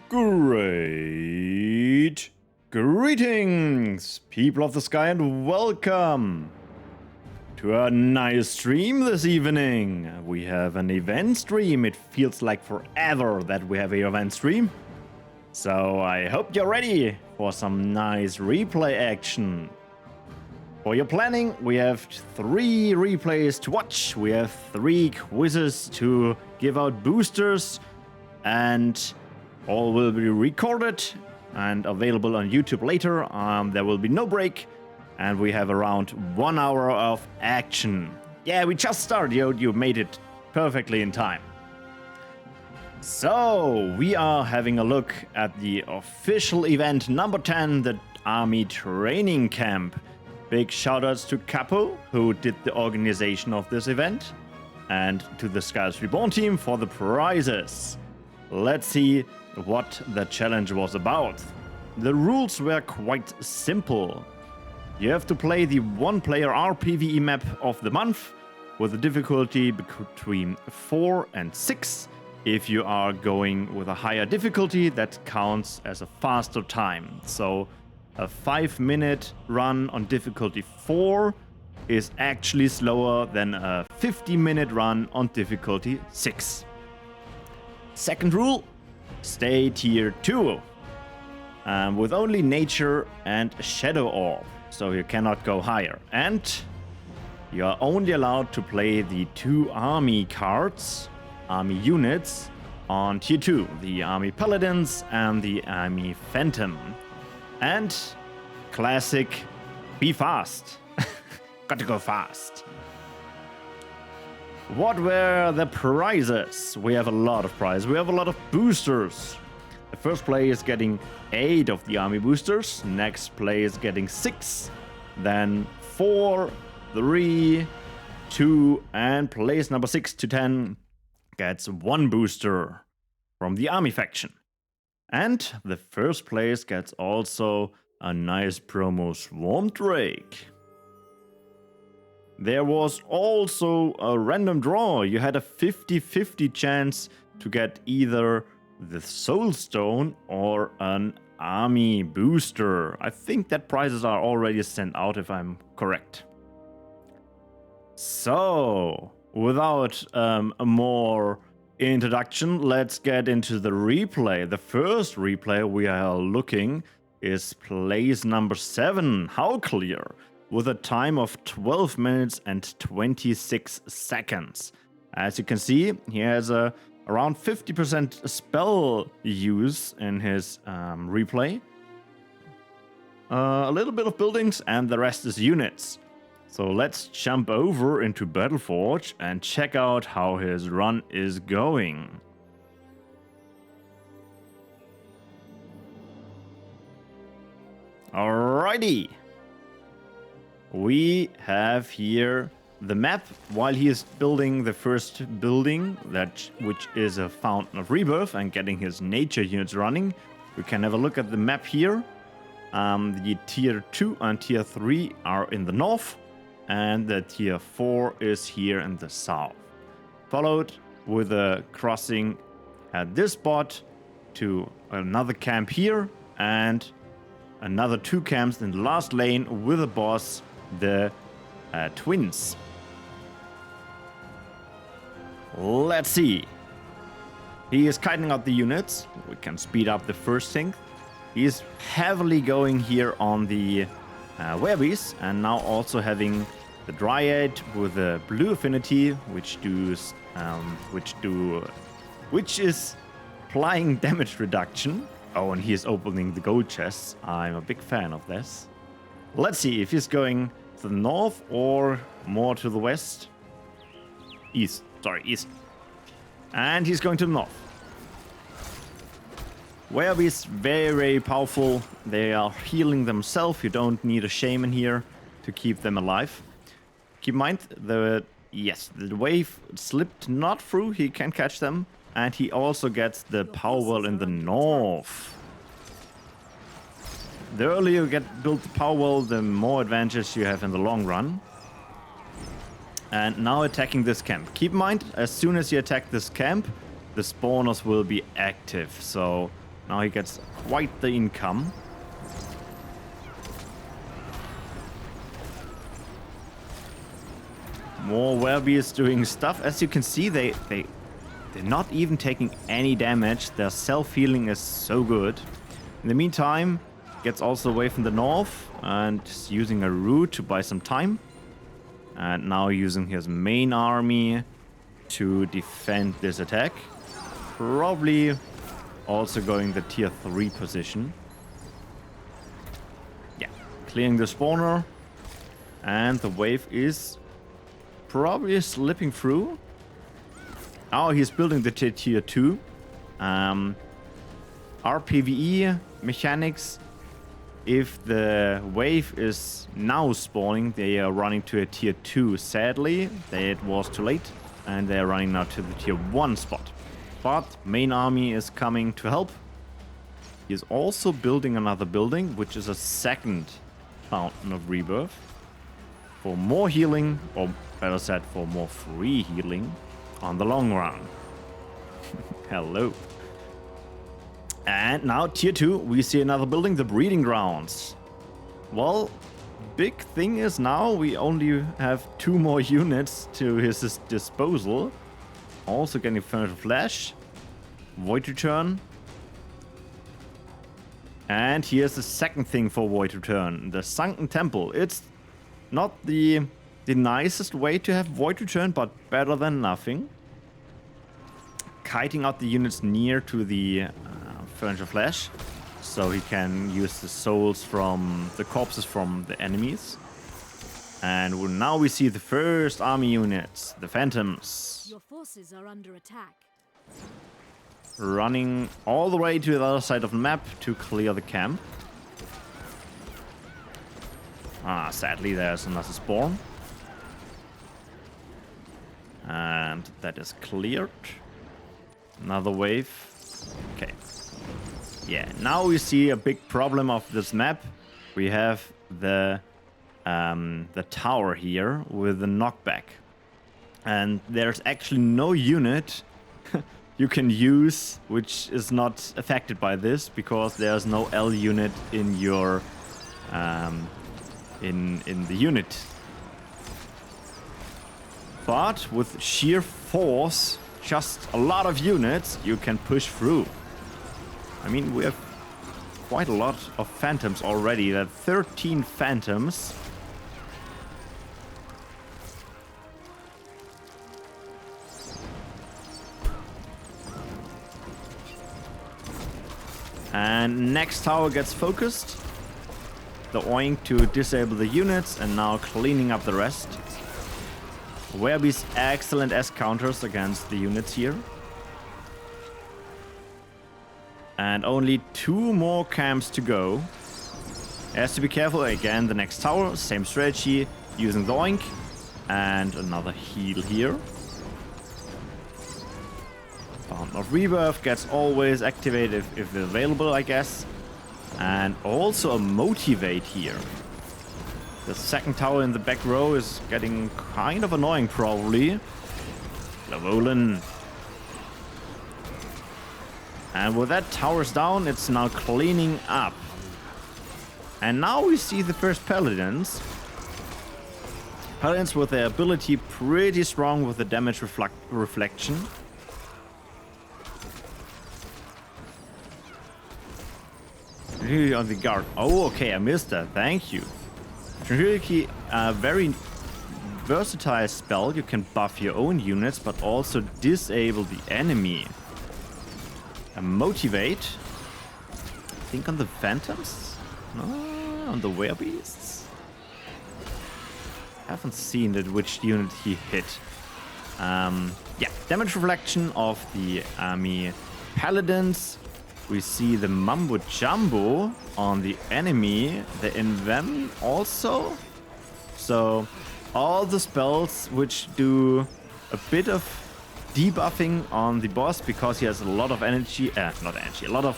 Great greetings, people of the sky, and welcome to a nice stream this evening. We have an event stream. It feels like forever that we have an event stream. So I hope you're ready for some nice replay action. For your planning, we have 3 replays to watch. We have 3 quizzes to give out boosters, and all will be recorded and available on YouTube later. There will be no break, and we have around 1 hour of action. Yeah, we just started, you made it perfectly in time. So, we are having a look at the official event number 10, the Army Training Camp. Big shoutouts to Capo, who did the organization of this event, and to the Skies Reborn team for the prizes. Let's see what the challenge was about. The rules were quite simple. You have to play the 1-player rPvE map of the month with a difficulty between 4 and 6. If you are going with a higher difficulty, that counts as a faster time. So a 5-minute run on difficulty 4 is actually slower than a 50-minute run on difficulty 6. Second rule, stay tier 2 with only nature and shadow orb, so you cannot go higher. And you are only allowed to play the 2 army cards, army units, on tier 2, the army paladins and the army phantom. And classic, be fast. Gotta go fast. What were the prizes? We have a lot of prizes. We have a lot of boosters. The first player is getting 8 of the army boosters. Next player is getting 6. Then 4, 3, 2, and place number 6 to 10 gets 1 booster from the army faction. And the first place gets also a nice promo Swarm Drake. There was also a random draw. You had a 50-50 chance to get either the Soul Stone or an army booster. I think that prizes are already sent out if I'm correct. So, without a more introduction, let's get into the replay. The first replay we are looking is place number 7, Hauclir, with a time of 12 minutes and 26 seconds. As you can see, he has around 50% spell use in his replay. A little bit of buildings, and the rest is units. So let's jump over into Battleforge and check out how his run is going. Alrighty. We have here the map while he is building the first building, which is a Fountain of Rebirth, and getting his nature units running. We can have a look at the map here. The tier 2 and tier 3 are in the north, and the tier 4 is here in the south. Followed with a crossing at this spot to another camp here, and another 2 camps in the last lane with a boss, the twins. Let's see. He is kiting out the units. We can speed up the first thing. He is heavily going here on the Werbies, and now also having the Dryad with a blue affinity, which is applying damage reduction. Oh, and he is opening the gold chests. I'm a big fan of this. Let's see if he's going to the north or more to the west. East. And he's going to the north. Werbies, very powerful. They are healing themselves. You don't need a shaman here to keep them alive. Keep in mind, the wave slipped not through. He can catch them. And he also gets the power well in the north. The earlier you build the power well, the more advantage you have in the long run. And now attacking this camp. Keep in mind, as soon as you attack this camp, the spawners will be active. So Now he gets quite the income. More werbees doing stuff. As you can see, they're not even taking any damage. Their self-healing is so good. In the meantime, gets also away from the north and is using a route to buy some time. And now using his main army to defend this attack. Probably also going the tier 3 position. Yeah, clearing the spawner. And the wave is probably slipping through. Oh, he's building the tier 2. rPvE mechanics. If the wave is now spawning, they are running to a tier 2. Sadly, it was too late. And they are running now to the tier 1 spot. But main army is coming to help. He is also building another building, which is a second fountain of rebirth. For more healing, or better said, for more free healing on the long run. Hello. And now tier 2, we see another building, the breeding grounds. Well, big thing is now we only have 2 more units to his disposal. Also getting Furniture Flash, Void Return. And here's the second thing for Void Return, the Sunken Temple. It's not the nicest way to have Void Return, but better than nothing. Kiting out the units near to the Furniture Flash, so he can use the souls from the corpses from the enemies. And now we see the first army units, the Phantoms. Your forces are under attack. Running all the way to the other side of the map to clear the camp. Sadly, there's another spawn. And that is cleared. Another wave. Okay. Yeah, now we see a big problem of this map. We have the tower here with the knockback. And there's actually no unit you can use which is not affected by this, because there's no L unit in your in the unit. But with sheer force, just a lot of units, you can push through. I mean, we have quite a lot of Phantoms already. There are 13 Phantoms. And next tower gets focused. The oink to disable the units, and now cleaning up the rest. Werbe's excellent S counters against the units here. And only 2 more camps to go. Has to be careful. Again, the next tower, same strategy, using the oink. And another heal here. Fountain of Rebirth gets always activated if available, I guess. And also a motivate here. The second tower in the back row is getting kind of annoying, probably. Lavolan. And with that towers down, it's now cleaning up. And now we see the first Paladins. Paladins with their ability pretty strong with the damage reflection. Really on the guard. Oh, okay, I missed that. Thank you. Really a very versatile spell. You can buff your own units, but also disable the enemy. A motivate. I think on the Phantoms? No, on the Werebeasts? Haven't seen it, which unit he hit. Yeah, damage reflection of the Amii Paladins. We see the Mumbo Jumbo on the enemy, the Invem also. So all the spells which do a bit of debuffing on the boss, because he has a lot of energy, not energy, a lot of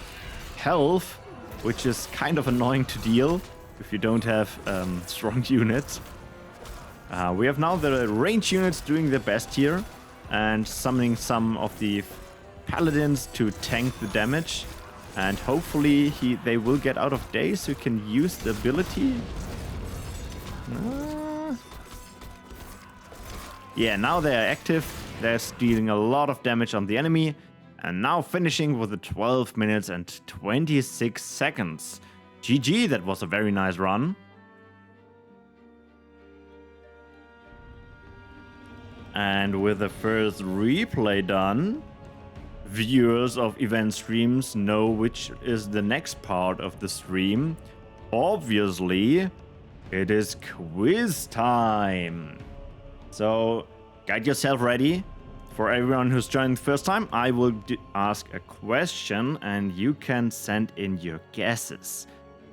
health, which is kind of annoying to deal if you don't have strong units. We have now the range units doing their best here and summoning some of the Paladins to tank the damage. And hopefully they will get out of daze so you can use the ability. Yeah, now they are active. They're dealing a lot of damage on the enemy. And now finishing with the 12 minutes and 26 seconds. GG, that was a very nice run. And with the first replay done, viewers of event streams know which is the next part of the stream. Obviously, it is quiz time. So, get yourself ready. For everyone who's joined the first time, I will ask a question and you can send in your guesses.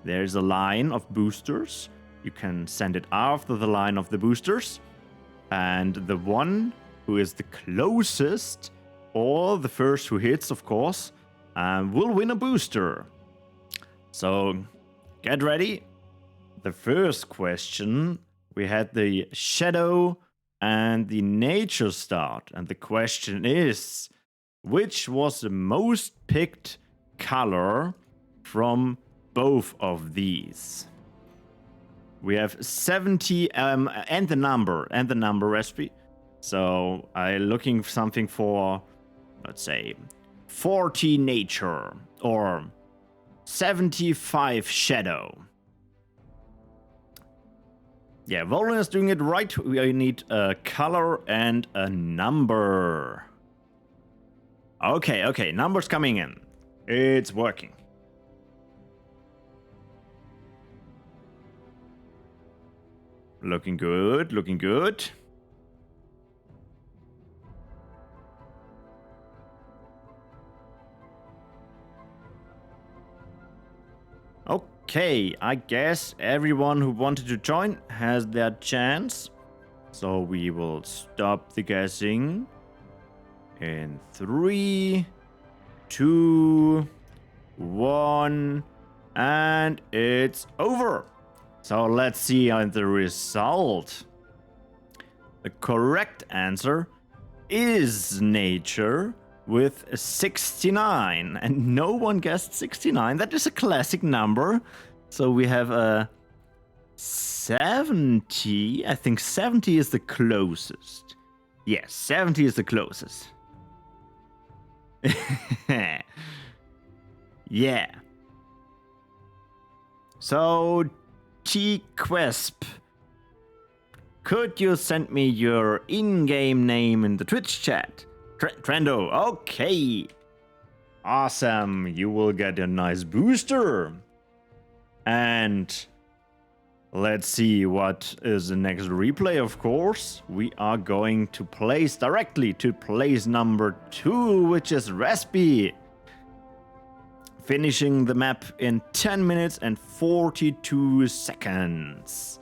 There's a line of boosters. You can send it after the line of the boosters. And the one who is the closest, or the first who hits, of course, will win a booster. So, get ready. The first question, we had the shadow and the nature start. And the question is, which was the most picked color from both of these? We have 70 and the number recipe. So I'm looking for something for, let's say, 40 nature or 75 shadow. Yeah, Volan is doing it right. We need a color and a number. Okay, numbers coming in. It's working. Looking good, looking good. Okay, I guess everyone who wanted to join has their chance. So we will stop the guessing in 3, 2, 1, and it's over. So let's see the result. The correct answer is nature with 69. And no one guessed 69. That is a classic number. So we have a 70. I think 70 is the closest. Yes, 70 is the closest. Yeah. So, T-Quesp, could you send me your in-game name in the Twitch chat? Trando, okay. Awesome, you will get a nice booster. And let's see what is the next replay, of course. We are going to place directly to place number 2, which is Rapsy. Finishing the map in 10 minutes and 42 seconds.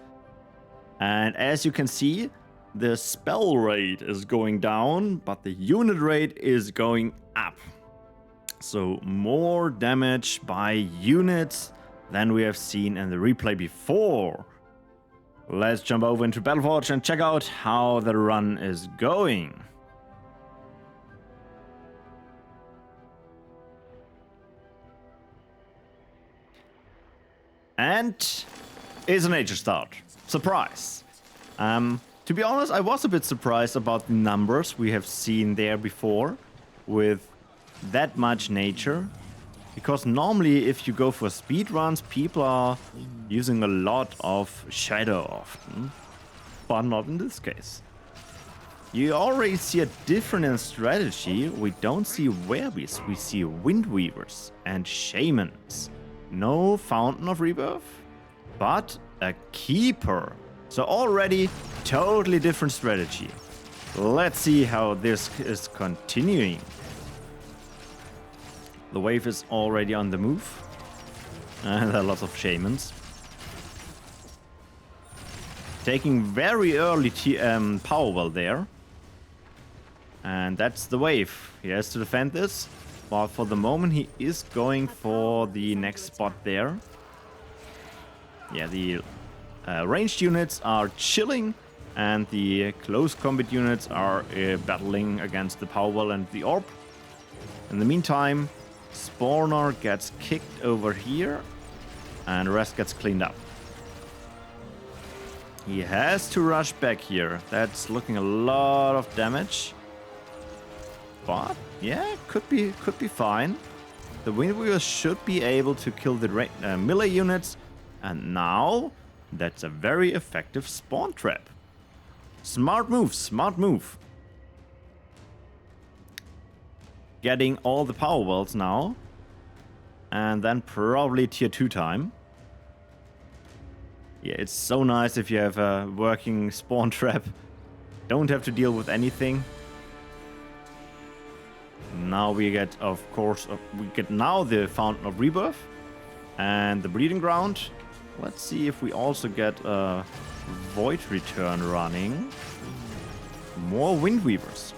And as you can see, the spell rate is going down, but the unit rate is going up. So more damage by units than we have seen in the replay before. Let's jump over into Battleforge and check out how the run is going. And it's a nature start. Surprise. To be honest, I was a bit surprised about the numbers we have seen there before with that much nature. Because normally if you go for speed runs, people are using a lot of shadow often. But not in this case. You already see a different strategy. We don't see werewolves, we see wind weavers and shamans. No Fountain of Rebirth, but a Keeper. So already totally different strategy. Let's see how this is continuing. The wave is already on the move. And there are lots of shamans. Taking very early power well there. And that's the wave. He has to defend this. But for the moment, he is going for the next spot there. Yeah, the ranged units are chilling, and the close combat units are battling against the power well and the orb. In the meantime, Spawner gets kicked over here, and the rest gets cleaned up. He has to rush back here. That's looking a lot of damage. But yeah, could be fine. The Windweavers should be able to kill the melee units, and now that's a very effective spawn trap. Smart move, smart move. Getting all the power wells now, and then probably tier 2 time. Yeah, it's so nice if you have a working spawn trap. Don't have to deal with anything. Now we get, of course, now the Fountain of Rebirth and the Breeding Ground. Let's see if we also get a Void Return running. More Windweavers.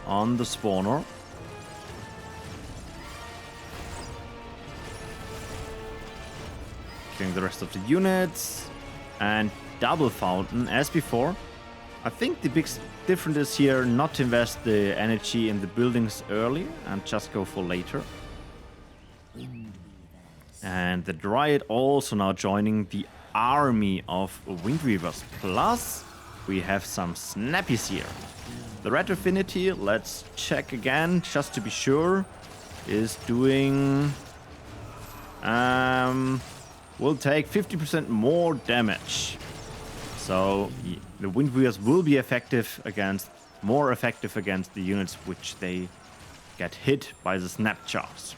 On the spawner. Killing the rest of the units. And double Fountain as before. I think the big difference is here not to invest the energy in the buildings early and just go for later. And the Dryad also now joining the army of Windweavers. Plus, we have some snappies here. The Red Affinity, let's check again just to be sure, is doing... will take 50% more damage. So the Windweavers will be more effective against the units which they get hit by the snap jars.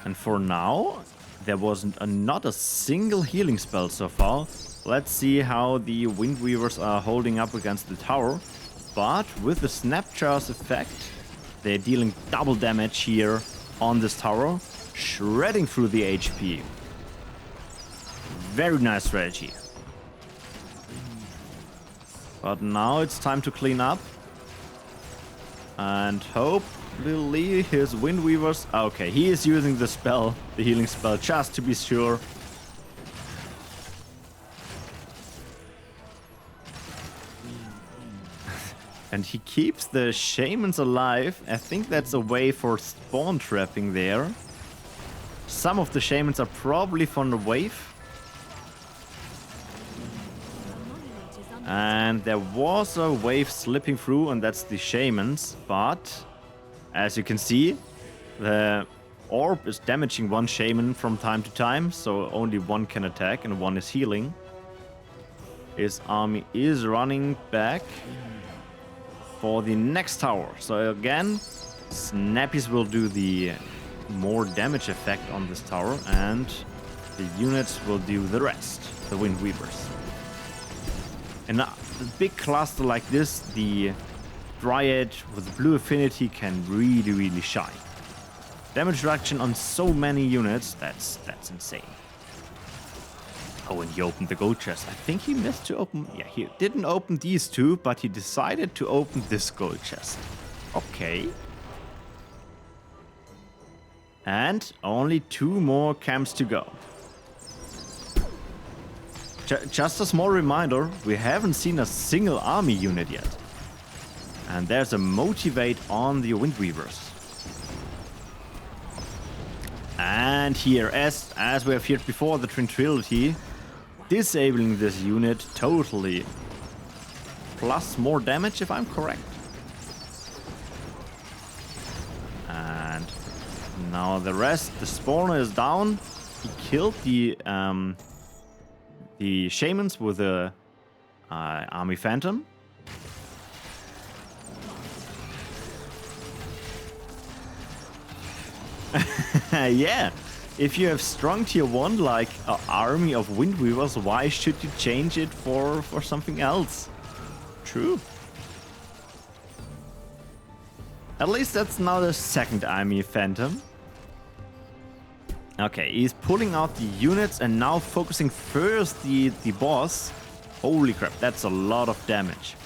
And for now, there wasn't not a single healing spell so far. Let's see how the Windweavers are holding up against the tower. But with the snap jars effect, they're dealing double damage here on this tower, shredding through the HP. Very nice strategy. But now it's time to clean up. And hopefully his Windweavers... Okay, he is using the spell, the healing spell, just to be sure. And he keeps the shamans alive. I think that's a way for spawn trapping there. Some of the shamans are probably from the wave. And there was a wave slipping through, and that's the shamans. But as you can see, the orb is damaging one shaman from time to time, so only one can attack and one is healing. His army is running back for the next tower. So again, snappies will do the more damage effect on this tower, and the units will do the rest, the Windweavers. In a big cluster like this, the Dryad with the blue affinity can really shine. Damage reduction on so many units, that's insane. Oh, and he opened the gold chest. I think he missed to open... Yeah, he didn't open these two, but he decided to open this gold chest. Okay. And only 2 more camps to go. Just a small reminder, we haven't seen a single army unit yet. And there's a motivate on the Windweavers. And here, as we have heard before, the Tranquility, disabling this unit totally. Plus more damage, if I'm correct. And now the rest, the spawner is down. He killed the shamans with the army phantom. Yeah, if you have strong tier 1 like an army of Windweavers, why should you change it for something else? True. At least that's now the second army phantom. Okay, he's pulling out the units and now focusing first the boss. Holy crap, that's a lot of damage.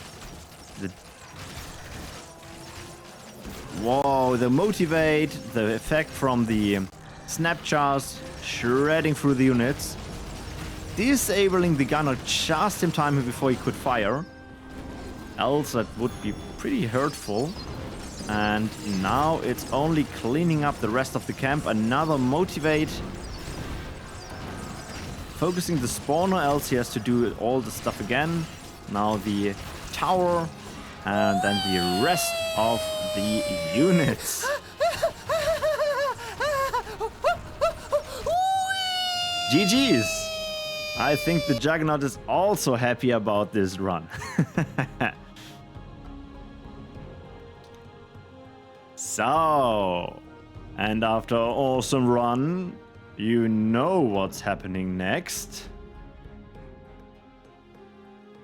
Whoa, the motivate, the effect from the snap jars, shredding through the units. Disabling the gunner just in time before he could fire. else that would be pretty hurtful. And now it's only cleaning up the rest of the camp. Another motivate. Focusing the spawner, else he has to do all the stuff again. Now the tower. And then the rest of the units. GG's! I think the Juggernaut is also happy about this run. So, and after an awesome run, you know what's happening next.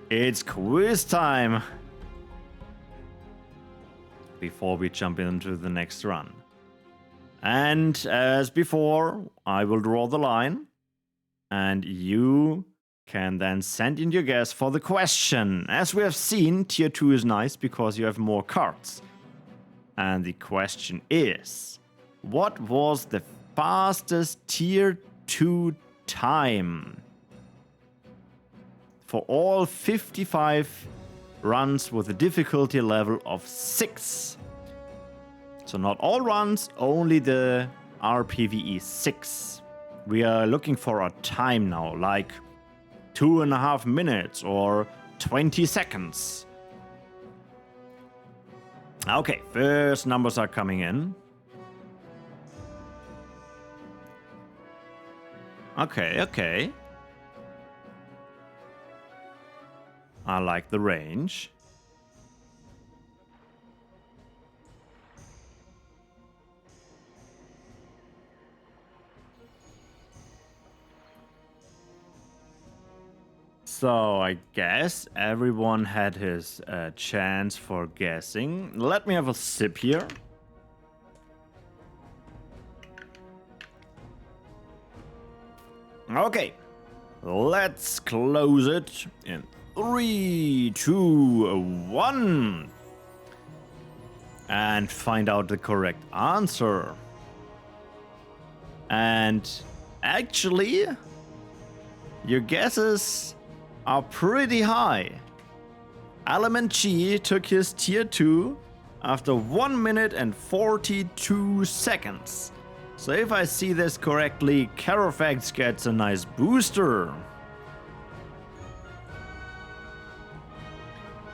It's quiz time! Before we jump into the next run. And as before, I will draw the line. And you can then send in your guess for the question. As we have seen, tier 2 is nice because you have more cards. And the question is, what was the fastest tier 2 time? For all 55 runs with a difficulty level of 6. So not all runs, only the rPvE 6. We are looking for a time now, like 2.5 minutes or 20 seconds. Okay, first numbers are coming in. Okay. I like the range. So I guess everyone had his chance for guessing. Let me have a sip here. Okay, let's close it in 3, 2, 1. And find out the correct answer. And actually, your guesses are pretty high. Element G took his tier 2 after 1 minute and 42 seconds. So if I see this correctly, Carafex gets a nice booster.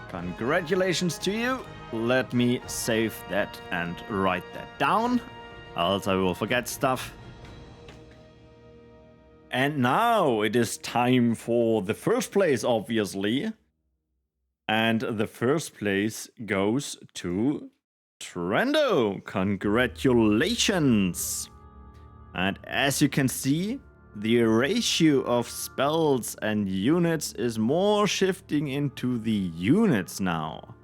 Congratulations to you. Let me save that and write that down, else I will forget stuff. And now it is time for the first place, obviously. And the first place goes to Trando. Congratulations! And as you can see, the ratio of spells and units is more shifting into the units now.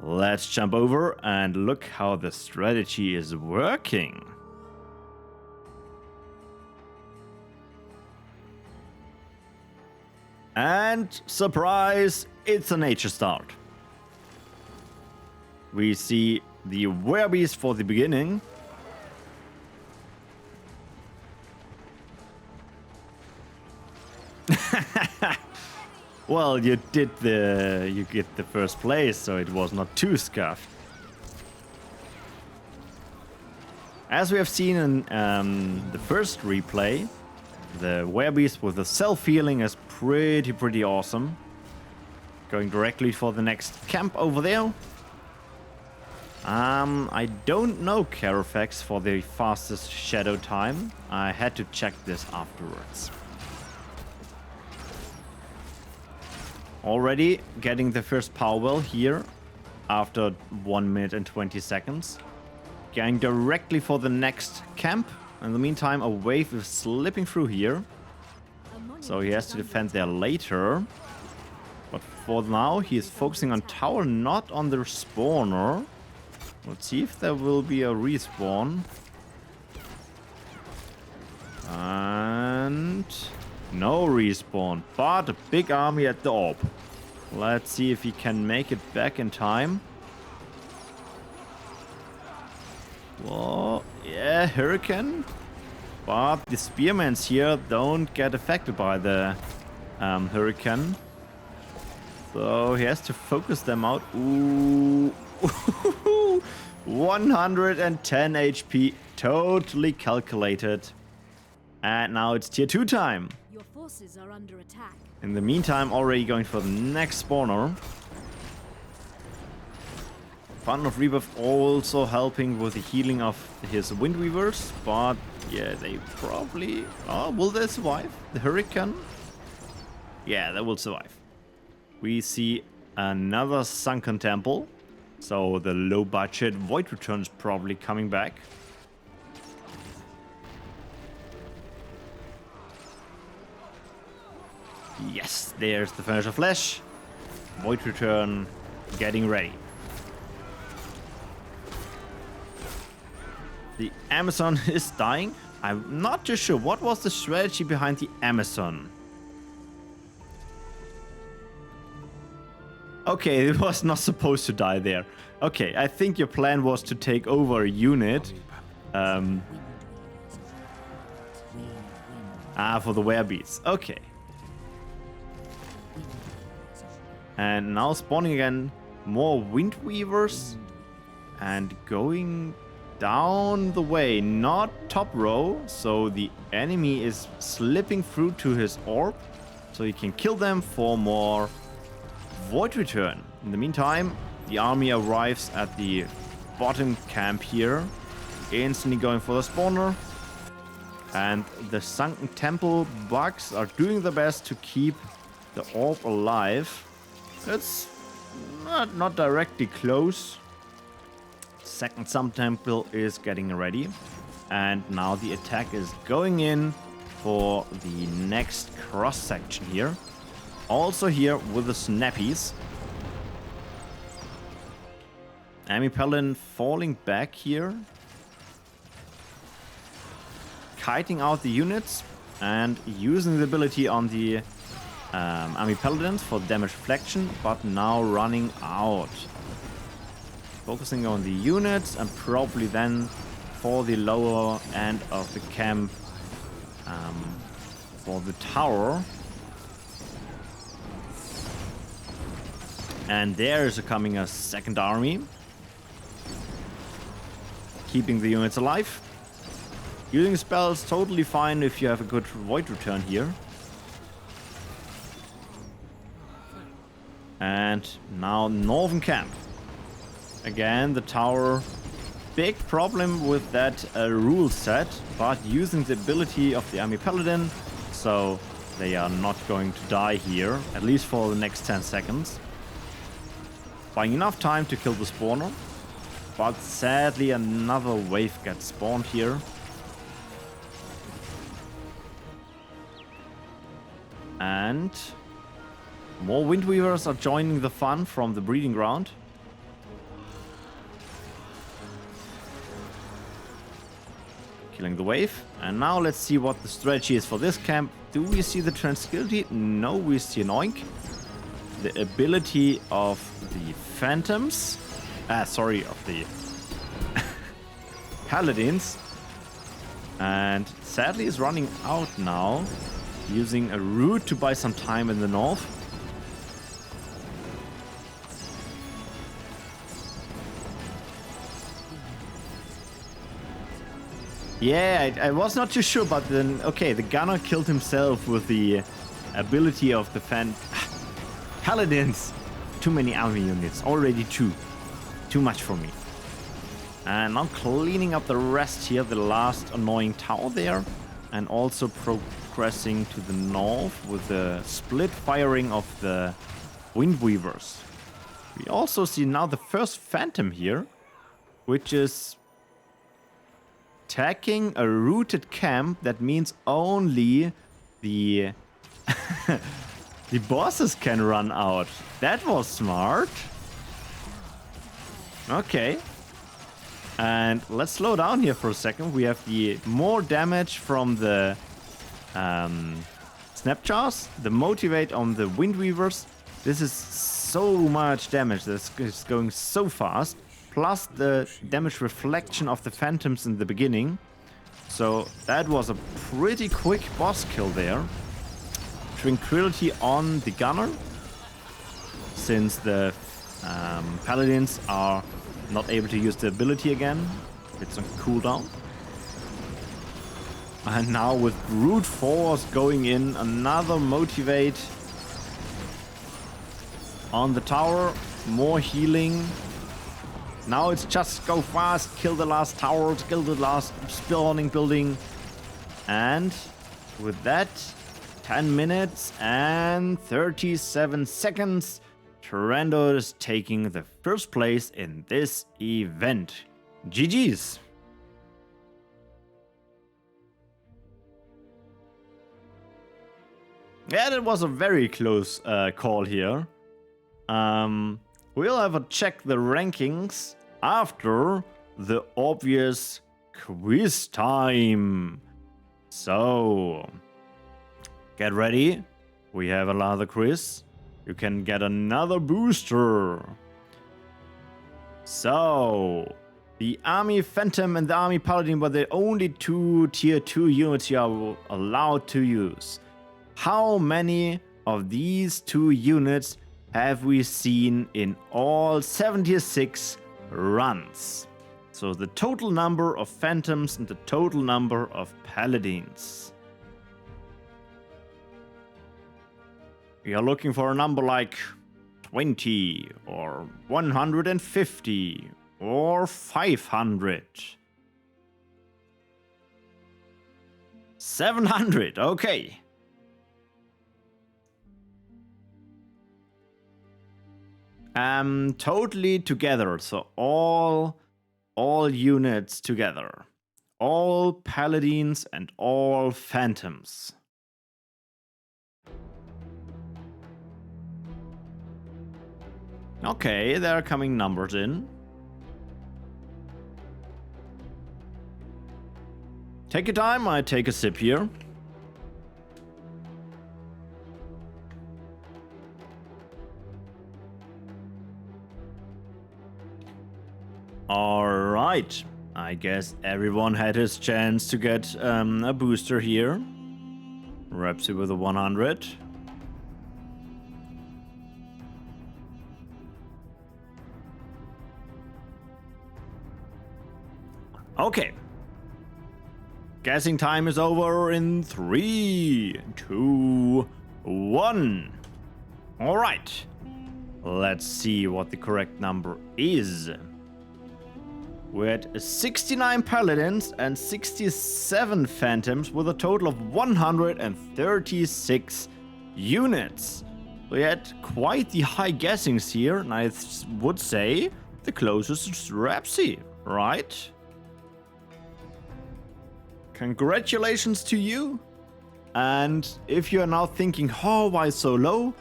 Let's jump over and look how the strategy is working. And surprise, it's a nature start. We see the werbeast for the beginning. Well, you get the first place, so it was not too scuffed. As we have seen in the first replay, the werbeast with the self-healing is pretty awesome. Going directly for the next camp over there. I don't know Carafex for the fastest shadow time. I had to check this afterwards. Already getting the first power well here after 1 minute and 20 seconds. Going directly for the next camp. In the meantime, a wave is slipping through here. So he has to defend there later. But for now, he is focusing on tower, not on the spawner. Let's see if there will be a respawn. And no respawn, but a big army at the orb. Let's see if he can make it back in time. Well, yeah, Hurricane. But the spearmans here don't get affected by the Hurricane. So he has to focus them out. Ooh. 110 HP. Totally calculated. And now it's tier 2 time. Your forces are under attack. In the meantime, already going for the next spawner. Fountain of Rebirth also helping with the healing of his Windweavers. But yeah, they probably... Oh, will they survive? The Hurricane? Yeah, they will survive. We see another Sunken Temple. So the low budget Void Return is probably coming back. Yes, there's the Finisher Flash. Void Return getting ready. The Amazon is dying. I'm not too sure. What was the strategy behind the Amazon? Okay, it was not supposed to die there. Okay, I think your plan was to take over a unit. For the werebeats. Okay. And now spawning again more Windweavers. And going down the way, not top row. So the enemy is slipping through to his orb. So you can kill them for more Void Return. In the meantime, the army arrives at the bottom camp here. Instantly going for the spawner. And the Sunken Temple bugs are doing their best to keep the orb alive. It's not directly close. Second Sun Temple is getting ready. And now the attack is going in for the next cross section here. Also here with the Snappies. Amii Paladin falling back here. Kiting out the units and using the ability on the Amii Paladins for damage reflection, but now running out. Focusing on the units and probably then for the lower end of the camp for the tower. And there is coming a second army. Keeping the units alive. Using spells totally fine if you have a good Void Return here. And now Northern Camp. Again, the tower. Big problem with that rule set, but using the ability of the Amii Paladin, so they are not going to die here, at least for the next 10 seconds. Buying enough time to kill the spawner, but sadly another wave gets spawned here. And more Windweavers are joining the fun from the breeding ground. Killing the wave. And now let's see what the strategy is for this camp. Do we see the Tranquility? No, we see an Oink. The ability of the Phantoms. Of the Paladins. And sadly is running out now. Using a route to buy some time in the north. Yeah, I was not too sure, but then, okay, the gunner killed himself with the ability of the Paladins. Too many army units, already two. Too much for me. And now cleaning up the rest here, the last annoying tower there. And also progressing to the north with the split firing of the Windweavers. We also see now the first Phantom here, which is attacking a rooted camp. That means only the the bosses can run out. That was smart. Okay. And let's slow down here for a second. We have the more damage from the Snapjars, the motivate on the Windweavers. This is so much damage. This is going so fast. Plus the damage reflection of the Phantoms in the beginning. So that was a pretty quick boss kill there. Tranquility on the gunner. since the paladins are not able to use the ability again. It's on cooldown. And now with brute force going in, another motivate on the tower, more healing. Now it's just go fast, kill the last tower, kill the last spawning building. And with that, 10 minutes and 37 seconds, Trando is taking the first place in this event. GG's. Yeah, that was a very close call here. We'll have a check the rankings after the obvious quiz time. So, get ready. We have another quiz. You can get another booster. So, the Army Phantom and the Army Paladin were the only two tier 2 units you are allowed to use. How many of these two units have we seen in all 76 runs? So the total number of Phantoms and the total number of Paladins. We are looking for a number like 20 or 150 or 500. 700, okay. Totally together, so all units together. All Paladins and all Phantoms. Okay, there are coming numbers in. Take your time, I take a sip here. Alright, I guess everyone had his chance to get a booster here. Rapsy with a 100. Okay. Guessing time is over in 3, 2, 1. Alright. Let's see what the correct number is. We're at 69 Paladins and 67 Phantoms with a total of 136 units. We had quite the high guessings here, and I would say the closest is Rapsy, right? Congratulations to you. And if you're now thinking, oh, why so low?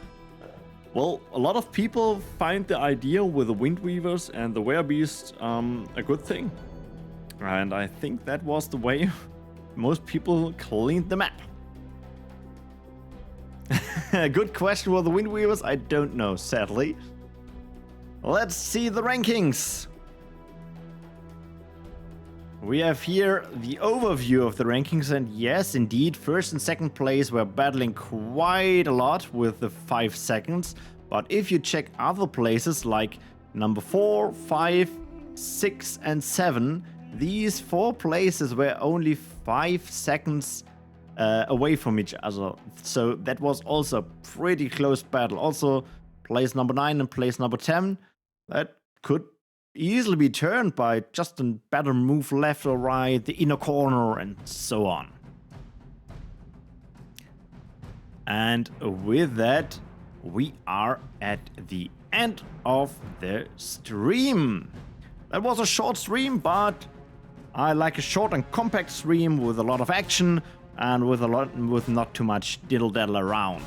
Well, a lot of people find the idea with the Windweavers and the Werebeast a good thing. And I think that was the way most people cleaned the map. Good question with the Windweavers? I don't know, sadly. Let's see the rankings. We have here the overview of the rankings, and yes, indeed, first and second place were battling quite a lot with the 5 seconds. But if you check other places like number 4, 5, 6, and 7, these 4 places were only 5 seconds away from each other. So that was also a pretty close battle. Also, place number 9 and place number 10, that could easily be turned by just a better move left or right, the inner corner, and so on. And with that, we are at the end of the stream. That was a short stream, but I like a short and compact stream with a lot of action and with not too much diddle-daddle around.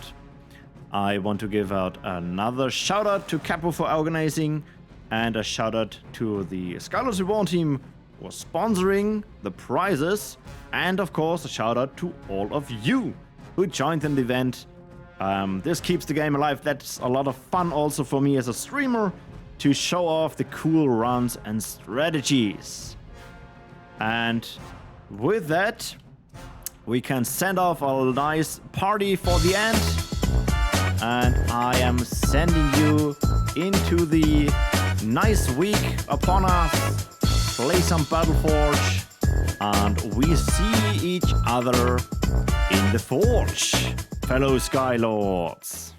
I want to give out another shout out to Capo for organizing, and a shout out to the Scholars Reborn team for sponsoring the prizes, and of course a shout out to all of you who joined in the event. This keeps the game alive. That's a lot of fun also for me as a streamer to show off the cool runs and strategies. And with that, we can send off a nice party for the end. and I am sending you into the nice week upon us. Play some Battleforge, and we see each other in the Forge, fellow Skylords.